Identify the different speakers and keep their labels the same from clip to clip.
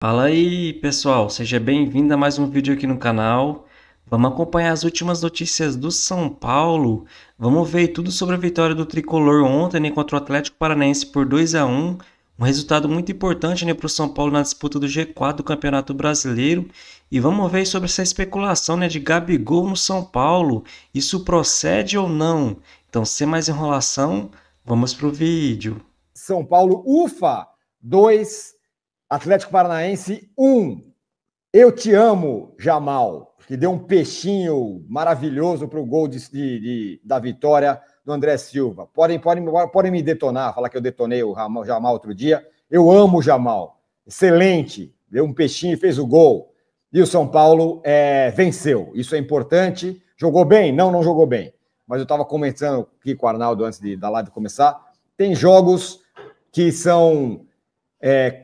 Speaker 1: Fala aí, pessoal, seja bem-vindo a mais um vídeo aqui no canal. Vamos acompanhar as últimas notícias do São Paulo. Vamos ver tudo sobre a vitória do Tricolor ontem, né, contra o Atlético Paranaense por 2-1. Um resultado muito importante, né, para o São Paulo na disputa do G4 do Campeonato Brasileiro. E vamos ver sobre essa especulação, né, de Gabigol no São Paulo. Isso procede ou não? Então, sem mais enrolação, vamos pro vídeo.
Speaker 2: São Paulo, ufa, 2, Atlético Paranaense, 1. Eu te amo, Jamal, que deu um peixinho maravilhoso para o gol da vitória do André Silva. Podem me detonar, falar que eu detonei o Jamal outro dia. Eu amo o Jamal, excelente, deu um peixinho e fez o gol. E o São Paulo venceu, isso é importante. Jogou bem? Não jogou bem. Mas eu estava comentando aqui com o Arnaldo antes da live começar. Tem jogos que são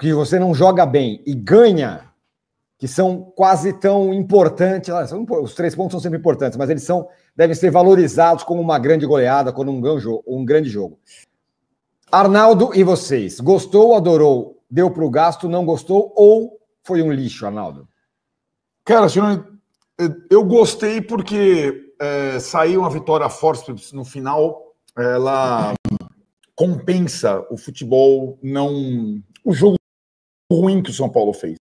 Speaker 2: que você não joga bem e ganha, que são quase tão importantes. Os 3 pontos são sempre importantes, mas eles devem ser valorizados como uma grande goleada, como um grande jogo. Arnaldo e vocês, gostou, adorou, deu para o gasto, não gostou ou foi um lixo, Arnaldo?
Speaker 3: Cara, eu gostei porque saiu uma vitória forte no final, ela compensa o futebol, o jogo ruim que o São Paulo fez,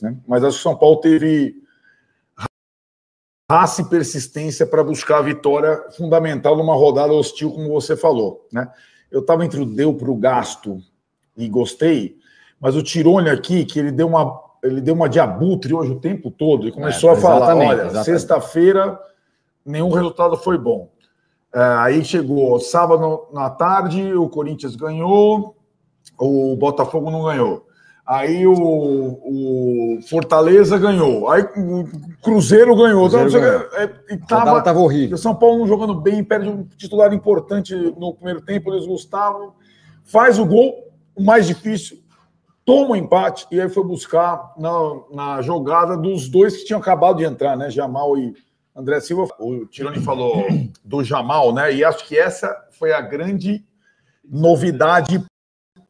Speaker 3: né? Mas acho que o São Paulo teve raça e persistência para buscar a vitória fundamental numa rodada hostil, como você falou, né? Eu estava entre o deu para o gasto e gostei, mas o Tirone aqui, que ele deu uma de abutre hoje o tempo todo e começou a falar, olha, sexta-feira nenhum resultado foi bom. Aí chegou sábado na tarde, o Corinthians ganhou, o Botafogo não ganhou. Aí o Fortaleza ganhou. Aí o Cruzeiro ganhou.
Speaker 2: Tava horrível.
Speaker 3: O São Paulo não jogando bem, perde um titular importante no primeiro tempo, o Luiz Gustavo. Faz o gol, o mais difícil, toma o empate e aí foi buscar na jogada dos dois que tinham acabado de entrar, né? Jamal e André Silva. O Tirone falou do Jamal, né? E acho que essa foi a grande novidade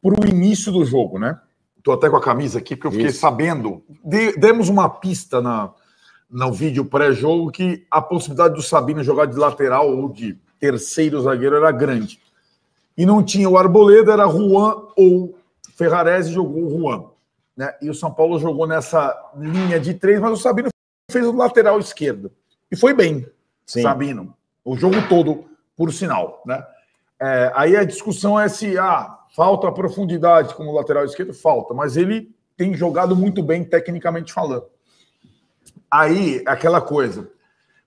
Speaker 3: para o início do jogo, né? Estou até com a camisa aqui, porque eu fiquei sabendo. Demos uma pista no vídeo pré-jogo que a possibilidade do Sabino jogar de lateral ou de terceiro zagueiro era grande. E não tinha o Arboleda, era Juan ou Ferrarese, jogou o Juan, né? E o São Paulo jogou nessa linha de 3, mas o Sabino fez o lateral esquerdo. E foi bem, sim. Sabino. O jogo todo, por sinal, né? Aí a discussão é se falta profundidade como lateral esquerdo, falta, mas ele tem jogado muito bem tecnicamente falando. Aí, aquela coisa,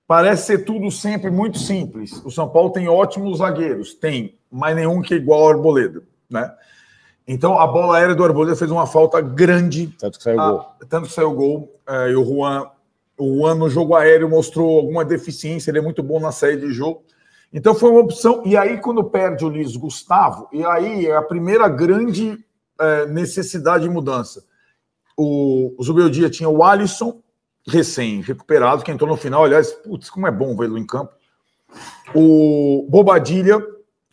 Speaker 3: parece ser tudo sempre muito simples. O São Paulo tem ótimos zagueiros, tem, mas nenhum que é igual ao Arboleda, né? Então, a bola aérea do Arboleda fez uma falta grande.
Speaker 2: Tanto que saiu o gol.
Speaker 3: Tanto que saiu o gol. E o Juan no jogo aéreo mostrou alguma deficiência, ele é muito bom na saída de jogo. Então foi uma opção. E aí, quando perde o Luiz Gustavo, e aí é a primeira grande necessidade de mudança. O Zubeldia tinha o Alisson, recém-recuperado, que entrou no final. Aliás, putz, como é bom vê-lo em campo. O Bobadilha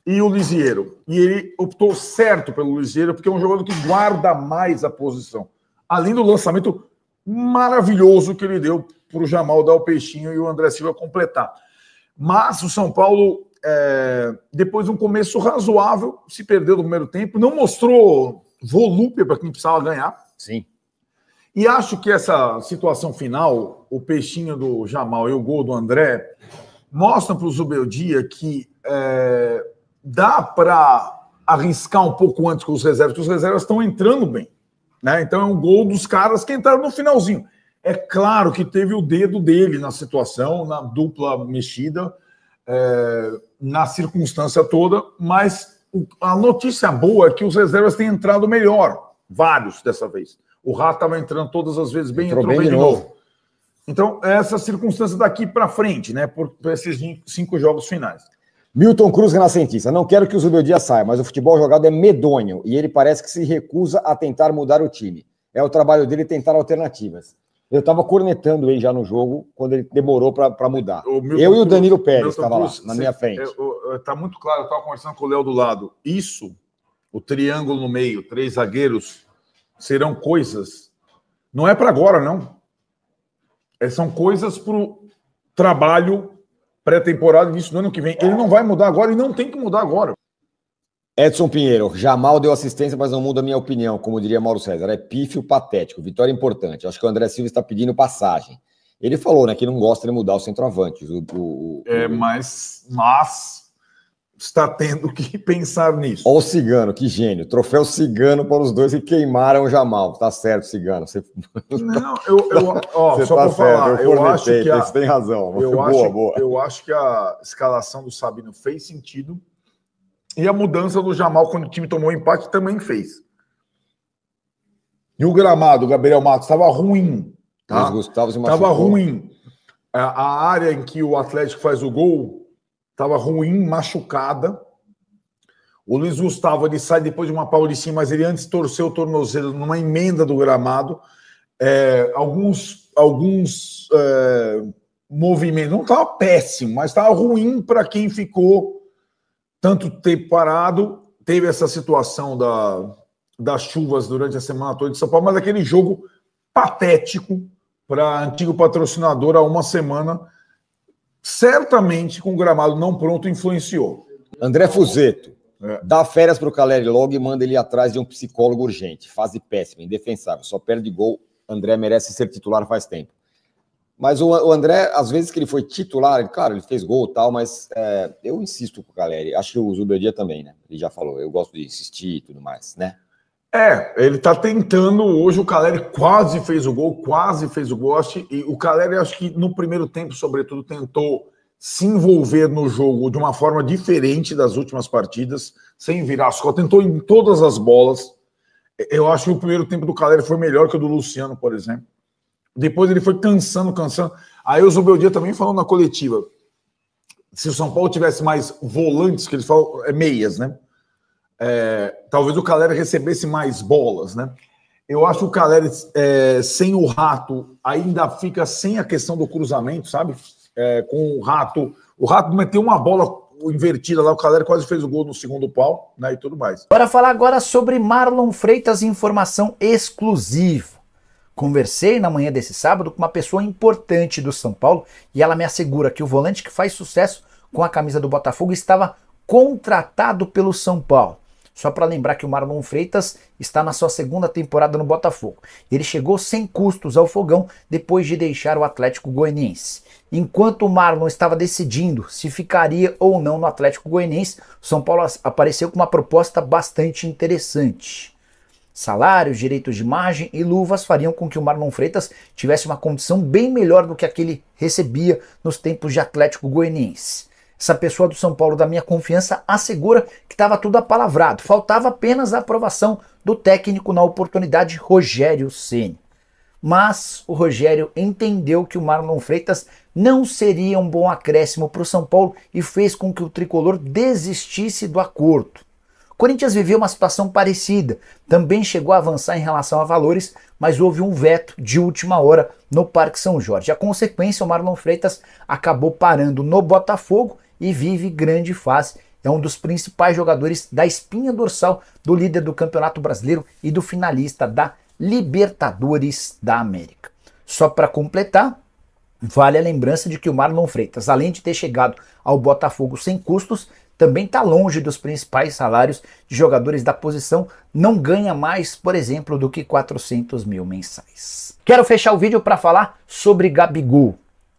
Speaker 3: e o Lisieiro. E ele optou certo pelo Lisieiro, porque é um jogador que guarda mais a posição. Além do lançamento maravilhoso que ele deu para o Jamal dar o peixinho e o André Silva completar. Mas o São Paulo, depois de um começo razoável, se perdeu no primeiro tempo, não mostrou volúpia para quem precisava ganhar.
Speaker 2: Sim.
Speaker 3: E acho que essa situação final, o peixinho do Jamal e o gol do André, mostram para o Zubeldia que dá para arriscar um pouco antes com os reservas, porque os reservas estão entrando bem, né? Então é um gol dos caras que entraram no finalzinho. É claro que teve o dedo dele na situação, na dupla mexida, na circunstância toda, mas a notícia boa é que os reservas têm entrado melhor, vários dessa vez. O Rato estava entrando todas as vezes bem, entrou bem de novo. Então, essa circunstância daqui para frente, né, por esses 5 jogos finais.
Speaker 2: Milton Cruz, renascentista. Não quero que o Zubeldia saia, mas o futebol jogado é medonho e ele parece que se recusa a tentar mudar o time. É o trabalho dele tentar alternativas. Eu estava cornetando ele já no jogo, quando ele demorou para mudar. Eu e o Danilo Pérez estavam lá, na minha frente.
Speaker 3: Está muito claro, eu estava conversando com o Léo do lado. Isso, o triângulo no meio, 3 zagueiros, serão coisas Não é para agora, não. São coisas para o trabalho pré-temporada, início do ano que vem. Ele não vai mudar agora e não tem que mudar agora.
Speaker 2: Edson Pinheiro, Jamal deu assistência, mas não muda a minha opinião, como diria Mauro César. É pífio patético, vitória importante. Acho que o André Silva está pedindo passagem. Ele falou, né, que não gosta de mudar o centroavante.
Speaker 3: Mas está tendo que pensar nisso.
Speaker 2: Olha o Cigano, que gênio. Troféu Cigano para os dois que queimaram o Jamal. Tá certo, Cigano. Você...
Speaker 3: Não,
Speaker 2: você
Speaker 3: só
Speaker 2: tá
Speaker 3: para falar, eu acho que
Speaker 2: você tem razão.
Speaker 3: Eu acho que a escalação do Sabino fez sentido e a mudança do Jamal quando o time tomou o empate também fez. E o gramado, Gabriel Matos, estava ruim. Tá? Estava ruim. A área em que o Atlético faz o gol estava ruim, machucada. O Luiz Gustavo ele sai depois de uma paulicinha, mas ele antes torceu o tornozelo numa emenda do gramado. Alguns movimentos. Não estava péssimo, mas estava ruim para quem ficou tanto tempo parado. Teve essa situação das chuvas durante a semana toda de São Paulo, mas aquele jogo patético para antigo patrocinador há uma semana, certamente com o gramado não pronto, influenciou.
Speaker 2: André Fuzeto, dá férias para o Caleri logo e manda ele ir atrás de um psicólogo urgente. Fase péssima, indefensável, só perde gol. André merece ser titular faz tempo. Mas o André, às vezes que ele foi titular, claro, ele fez gol e tal, mas eu insisto com o Caleri. Acho que o Zubeldia também, né? Ele já falou, eu gosto de insistir e tudo mais, né?
Speaker 3: Ele tá tentando, hoje o Caleri quase fez o gol, e o Caleri acho que no primeiro tempo, sobretudo, tentou se envolver no jogo de uma forma diferente das últimas partidas, sem virar as costas, tentou em todas as bolas. Eu acho que o primeiro tempo do Caleri foi melhor que o do Luciano, por exemplo. Depois ele foi cansando. Aí o Zubeldia também falou na coletiva, se o São Paulo tivesse mais volantes, que eles falam, meias, né? Talvez o Caleri recebesse mais bolas, né? Eu acho que o Caleri, sem o Rato, ainda fica sem a questão do cruzamento, sabe? Com o Rato meteu uma bola invertida lá, o Caleri quase fez o gol no segundo pau, né? E tudo mais.
Speaker 4: Bora falar agora sobre Marlon Freitas, informação exclusiva. Conversei na manhã desse sábado com uma pessoa importante do São Paulo e ela me assegura que o volante que faz sucesso com a camisa do Botafogo estava contratado pelo São Paulo. Só para lembrar que o Marlon Freitas está na sua segunda temporada no Botafogo. Ele chegou sem custos ao Fogão depois de deixar o Atlético Goianiense. Enquanto o Marlon estava decidindo se ficaria ou não no Atlético Goianiense, o São Paulo apareceu com uma proposta bastante interessante. Salários, direitos de imagem e luvas fariam com que o Marlon Freitas tivesse uma condição bem melhor do que a que ele recebia nos tempos de Atlético Goianiense. Essa pessoa do São Paulo da minha confiança assegura que estava tudo apalavrado. Faltava apenas a aprovação do técnico na oportunidade, Rogério Ceni. Mas o Rogério entendeu que o Marlon Freitas não seria um bom acréscimo para o São Paulo e fez com que o tricolor desistisse do acordo. O Corinthians viveu uma situação parecida, também chegou a avançar em relação a valores, mas houve um veto de última hora no Parque São Jorge. A consequência, o Marlon Freitas acabou parando no Botafogo e vive grande fase. É um dos principais jogadores da espinha dorsal do líder do Campeonato Brasileiro e do finalista da Libertadores da América. Só para completar, vale a lembrança de que o Marlon Freitas, além de ter chegado ao Botafogo sem custos, também está longe dos principais salários de jogadores da posição, não ganha mais, por exemplo, do que 400 mil mensais. Quero fechar o vídeo para falar sobre Gabigol.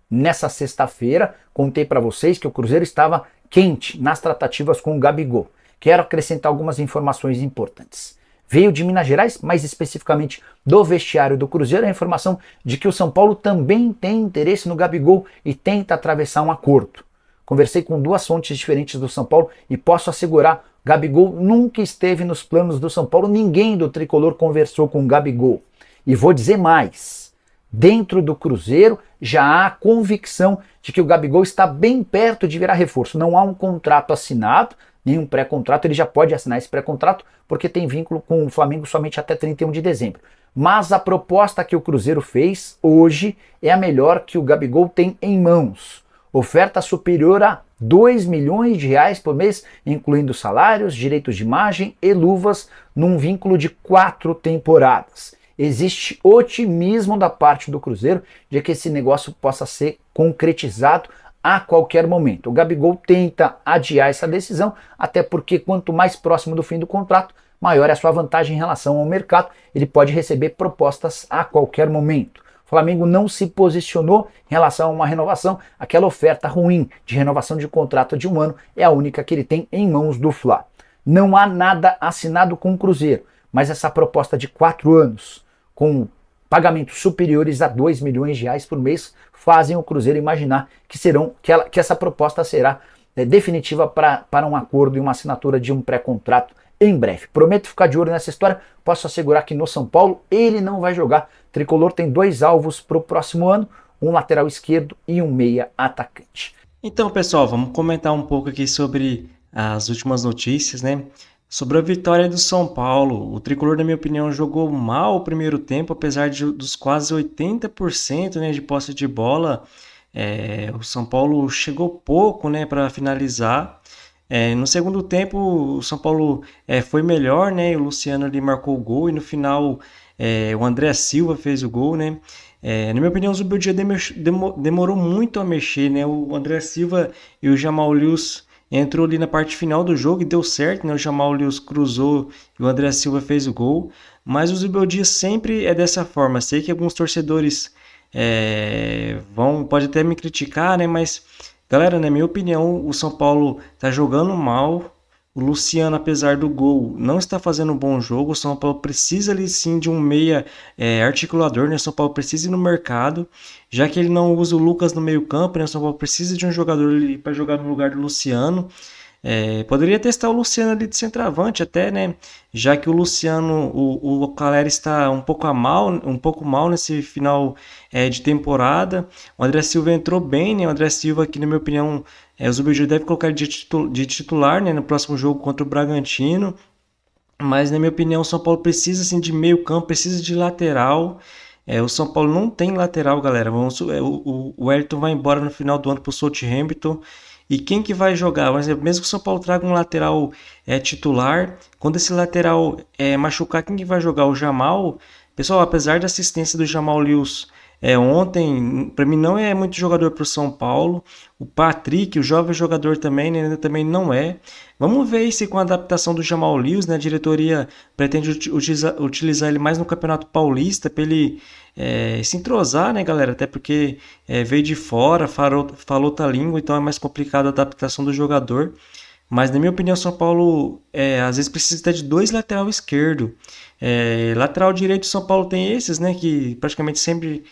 Speaker 4: Nessa sexta-feira, contei para vocês que o Cruzeiro estava quente nas tratativas com o Gabigol. Quero acrescentar algumas informações importantes. Veio de Minas Gerais, mais especificamente do vestiário do Cruzeiro, a informação de que o São Paulo também tem interesse no Gabigol e tenta atravessar um acordo. Conversei com duas fontes diferentes do São Paulo e posso assegurar, Gabigol nunca esteve nos planos do São Paulo, ninguém do Tricolor conversou com o Gabigol. E vou dizer mais, dentro do Cruzeiro já há convicção de que o Gabigol está bem perto de virar reforço. Não há um contrato assinado, nem um pré-contrato, ele já pode assinar esse pré-contrato porque tem vínculo com o Flamengo somente até 31 de dezembro. Mas a proposta que o Cruzeiro fez hoje é a melhor que o Gabigol tem em mãos. Oferta superior a 2 milhões de reais por mês, incluindo salários, direitos de imagem e luvas, num vínculo de 4 temporadas. existe otimismo da parte do Cruzeiro de que esse negócio possa ser concretizado a qualquer momento. O Gabigol tenta adiar essa decisão, até porque quanto mais próximo do fim do contrato, maior é a sua vantagem em relação ao mercado. Ele pode receber propostas a qualquer momento. O Flamengo não se posicionou em relação a uma renovação. Aquela oferta ruim de renovação de contrato de 1 ano é a única que ele tem em mãos do Fla. Não há nada assinado com o Cruzeiro, mas essa proposta de 4 anos, com pagamentos superiores a 2 milhões de reais por mês, fazem o Cruzeiro imaginar que essa proposta será definitiva para um acordo e uma assinatura de um pré-contrato em breve. Prometo ficar de olho nessa história. Posso assegurar que no São Paulo ele não vai jogar. O Tricolor tem 2 alvos para o próximo ano, um lateral esquerdo e um meia atacante.
Speaker 1: Então, pessoal, vamos comentar um pouco aqui sobre as últimas notícias, né? Sobre a vitória do São Paulo. O Tricolor, na minha opinião, jogou mal o primeiro tempo, apesar dos quase 80%, né, de posse de bola. O São Paulo chegou pouco, né, para finalizar. No segundo tempo, o São Paulo foi melhor, né? O Luciano ali marcou o gol e no final o André Silva fez o gol, né? Na minha opinião, o Zubeldia demorou muito a mexer, né? O André Silva e o Jamal Lewis entrou ali na parte final do jogo e deu certo, né? O Jamal Lewis cruzou e o André Silva fez o gol. Mas o Zubeldia sempre é dessa forma. Sei que alguns torcedores pode até me criticar, né? Mas galera, na minha opinião, o São Paulo tá jogando mal. O Luciano, apesar do gol, não está fazendo um bom jogo. O São Paulo precisa ali sim de um meia articulador, né? O São Paulo precisa ir no mercado, já que ele não usa o Lucas no meio campo, né? O São Paulo precisa de um jogador para jogar no lugar do Luciano. Poderia testar o Luciano ali de centroavante até, né? Já que o Luciano, o Calera está um pouco mal nesse final de temporada. O André Silva entrou bem, né? O André Silva, que na minha opinião, o Zubeldia deve colocar ele de titular, né? No próximo jogo contra o Bragantino. Mas na minha opinião, o São Paulo precisa assim, de meio campo, precisa de lateral. O São Paulo não tem lateral, galera. O Wellington vai embora no final do ano para o Southampton. E quem que vai jogar? Por exemplo, mesmo que o São Paulo traga um lateral titular, quando esse lateral machucar, quem que vai jogar? O Jamal? Pessoal, apesar da assistência do Jamal Lewis ontem, para mim não é muito jogador para o São Paulo. O Patrick, o jovem jogador também, né, ainda também não é. Vamos ver se com a adaptação do Jamal Lewis, né, a diretoria pretende utilizar ele mais no Campeonato Paulista para ele se entrosar, né, galera? Até porque veio de fora, falou outra língua, então é mais complicado a adaptação do jogador. Mas na minha opinião, o São Paulo às vezes precisa até de 2 lateral esquerdo. Lateral direito, o São Paulo tem esses, né, que praticamente sempre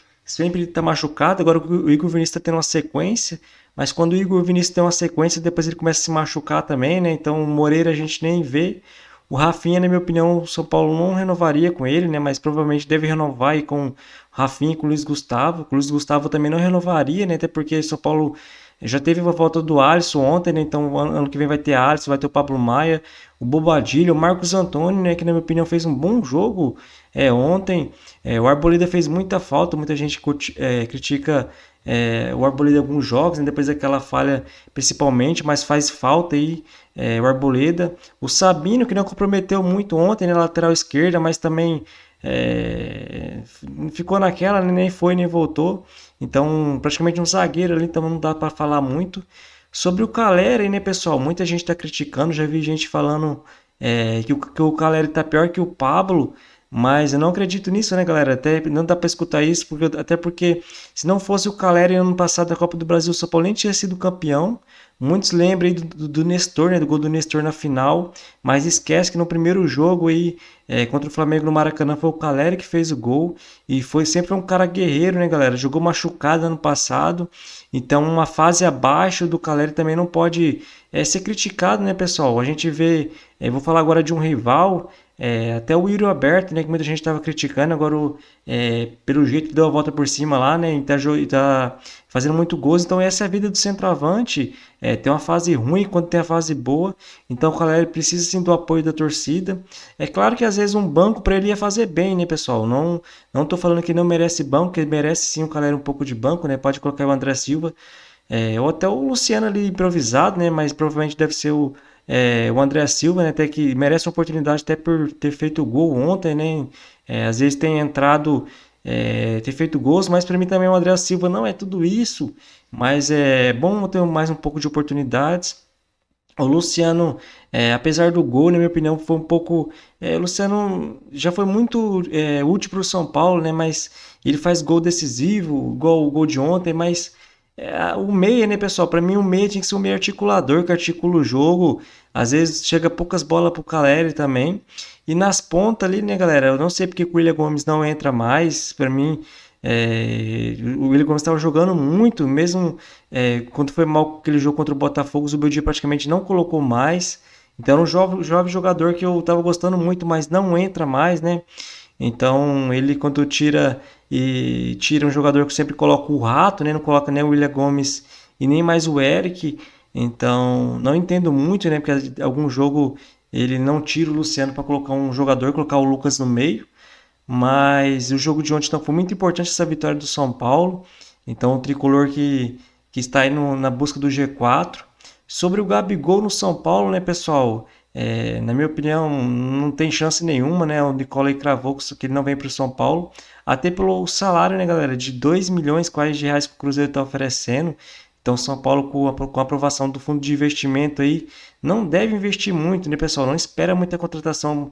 Speaker 1: está machucado. Agora o Igor Vinícius está tendo uma sequência, mas quando o Igor Vinícius tem uma sequência, depois ele começa a se machucar também, né? Então o Moreira a gente nem vê. O Rafinha, na minha opinião, o São Paulo não renovaria com ele, né? Mas provavelmente deve renovar aí com o Rafinha e com o Luiz Gustavo. O Luiz Gustavo também não renovaria, né? Até porque o São Paulo já teve a volta do Alisson ontem, né? Então ano que vem vai ter Alisson, vai ter o Pablo Maia, o Bobadilha, o Marcos Antônio, né? Que na minha opinião fez um bom jogo ontem. O Arboleda fez muita falta, muita gente critica o Arboleda em alguns jogos, né? Depois daquela falha principalmente, mas faz falta aí o Arboleda. O Sabino, que não comprometeu muito ontem na lateral esquerda, mas também ficou naquela, né? Nem foi nem voltou. Então praticamente um zagueiro ali, então não dá para falar muito. Sobre o Calera, né, pessoal? Muita gente está criticando, já vi gente falando que o Calera está pior que o Pablo. Mas eu não acredito nisso, né, galera? Até não dá para escutar isso, até porque se não fosse o Calera ano passado da Copa do Brasil, o São Paulo nem tinha sido campeão. Muitos lembram aí do Nestor, né, do gol do Nestor na final, mas esquece que no primeiro jogo aí, contra o Flamengo no Maracanã foi o Calera que fez o gol e sempre um cara guerreiro, né, galera? Jogou machucado ano passado, então uma fase abaixo do Calera também não pode ser criticado, né, pessoal? A gente vê, vou falar agora de um rival. Até o Yuri Alberto, né, que muita gente estava criticando, agora pelo jeito que deu a volta por cima lá, né, e tá fazendo muito gols. Então essa é a vida do centroavante, tem uma fase ruim quando tem a fase boa, então o Calera precisa sim do apoio da torcida. É claro que às vezes um banco para ele ia fazer bem, né, pessoal? Não tô falando que não merece banco, que ele merece sim o Calera um pouco de banco, né, pode colocar o André Silva, ou até o Luciano ali improvisado, né, mas provavelmente deve ser o André Silva, né, até que merece uma oportunidade até por ter feito gol ontem, né? Às vezes tem entrado, ter feito gols, mas para mim também o André Silva não é tudo isso, mas é bom ter mais um pouco de oportunidades. O Luciano, apesar do gol, na minha opinião, foi um pouco. O Luciano já foi muito útil para o São Paulo, né? Mas ele faz gol decisivo, igual o gol de ontem. Mas o meia, né, pessoal? Para mim, o meia tinha que ser um meia articulador, que articula o jogo. Às vezes chega poucas bolas para o Caleri também. E nas pontas ali, né, galera? Eu não sei porque o William Gomes não entra mais. Para mim, o William Gomes estava jogando muito, mesmo quando foi mal aquele jogo contra o Botafogo, o Zubeldia praticamente não colocou mais. Então é um jovem jogador que eu estava gostando muito, mas não entra mais, né? Então ele quando tira um jogador que sempre coloca o Rato, né? Não coloca nem o William Gomes e nem mais o Eric. Então não entendo muito, né? Porque algum jogo ele não tira o Luciano para colocar um jogador, colocar o Lucas no meio. Mas o jogo de ontem então, foi muito importante essa vitória do São Paulo. Então o tricolor que está aí na busca do G4. Sobre o Gabigol no São Paulo, né, pessoal? Na minha opinião, não tem chance nenhuma, né? O Nicola cravou que ele não vem para o São Paulo. Até pelo salário, né, galera? De 2 milhões quase de reais que o Cruzeiro está oferecendo. Então, São Paulo, com a aprovação do fundo de investimento aí, não deve investir muito, né, pessoal? Não espera muita contratação.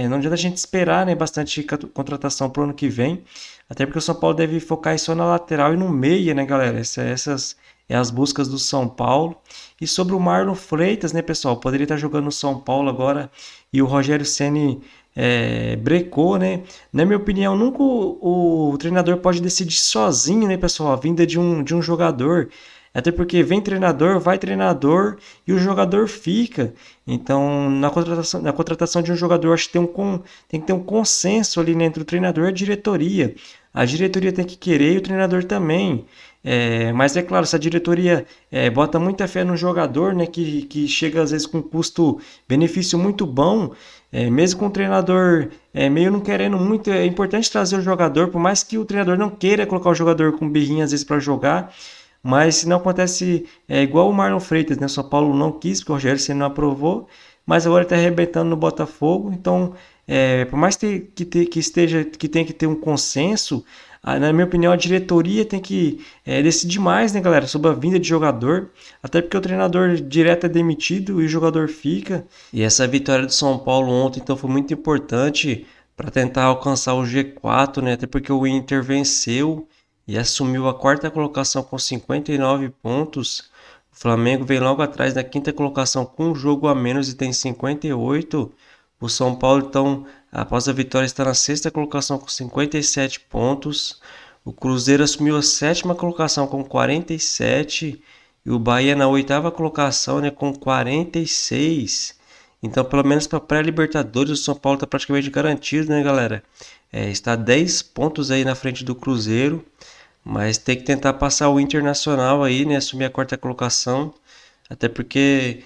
Speaker 1: Não adianta a gente esperar, né, bastante contratação para o ano que vem. Até porque o São Paulo deve focar só na lateral e no meia, né, galera? Essas as buscas do São Paulo. E sobre o Marlon Freitas, né, pessoal? Poderia estar jogando no São Paulo agora e o Rogério Ceni brecou, né? Na minha opinião, nunca o treinador pode decidir sozinho, né, pessoal? A vinda de um jogador. Até porque vem treinador, vai treinador e o jogador fica. Então, na contratação de um jogador, acho que tem que ter um consenso ali, né, entre o treinador e a diretoria. A diretoria tem que querer e o treinador também. Mas é claro, se a diretoria bota muita fé no jogador, né, que chega às vezes com custo-benefício muito bom, mesmo com o treinador meio não querendo muito, é importante trazer o jogador, por mais que o treinador não queira colocar o jogador com birrinha às vezes para jogar. Mas se não acontece, igual o Marlon Freitas, né? São Paulo não quis, porque o Rogério Ceni não aprovou, mas agora está arrebentando no Botafogo. Então, por mais que tenha que ter um consenso, na minha opinião, a diretoria tem que decidir mais, né, galera, sobre a vinda de jogador. Até porque o treinador direto é demitido e o jogador fica. E essa vitória do São Paulo ontem, então, foi muito importante para tentar alcançar o G4, né? Até porque o Inter venceu e assumiu a quarta colocação com 59 pontos. O Flamengo vem logo atrás na quinta colocação com um jogo a menos e tem 58. O São Paulo, então, após a vitória, está na sexta colocação com 57 pontos. O Cruzeiro assumiu a sétima colocação com 47. E o Bahia na oitava colocação, né, com 46. Então, pelo menos para pré-Libertadores, o São Paulo está praticamente garantido, né, galera? Está 10 pontos aí na frente do Cruzeiro. Mas tem que tentar passar o Internacional aí, né? Assumir a quarta colocação. Até porque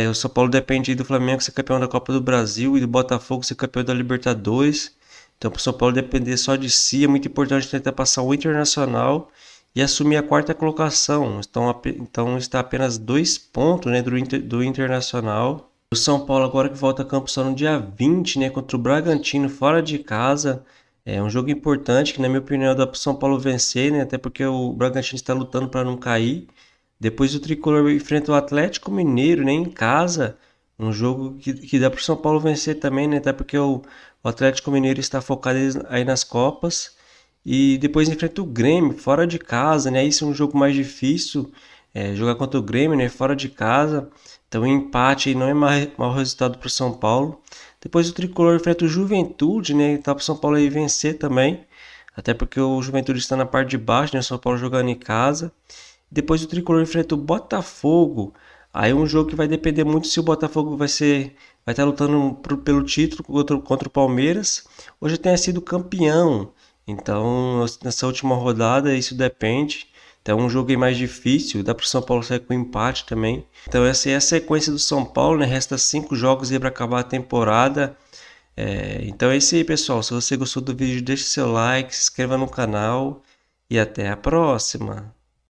Speaker 1: o São Paulo depende do Flamengo ser campeão da Copa do Brasil e do Botafogo ser campeão da Libertadores. Então, para o São Paulo depender só de si, é muito importante tentar passar o Internacional e assumir a quarta colocação. Então está apenas 2 pontos, né, do Internacional. O São Paulo agora que volta a campo só no dia 20, né? Contra o Bragantino fora de casa. É um jogo importante que, na minha opinião, dá para o São Paulo vencer, né? Até porque o Bragantino está lutando para não cair. Depois o Tricolor enfrenta o Atlético Mineiro, né? Em casa. Um jogo que dá para o São Paulo vencer também, né? Até porque o Atlético Mineiro está focado aí nas Copas. E depois enfrenta o Grêmio, fora de casa, né? Isso é um jogo mais difícil. Jogar contra o Grêmio, né? Fora de casa. Então, o empate aí não é mau resultado para o São Paulo. Depois o Tricolor enfrenta o Juventude, né? Tá para o São Paulo aí vencer também. Até porque o Juventude está na parte de baixo, né? O São Paulo jogando em casa. Depois o Tricolor enfrenta o Botafogo. Aí é um jogo que vai depender muito se o Botafogo vai estar lutando pelo título contra o Palmeiras. Hoje tenha sido campeão. Então, nessa última rodada, isso depende. Então, é um jogo aí mais difícil. Dá para o São Paulo sair com empate também. Então, essa é a sequência do São Paulo, né? Resta 5 jogos aí para acabar a temporada. Então, é isso aí, pessoal. Se você gostou do vídeo, deixe seu like, se inscreva no canal. E até a próxima.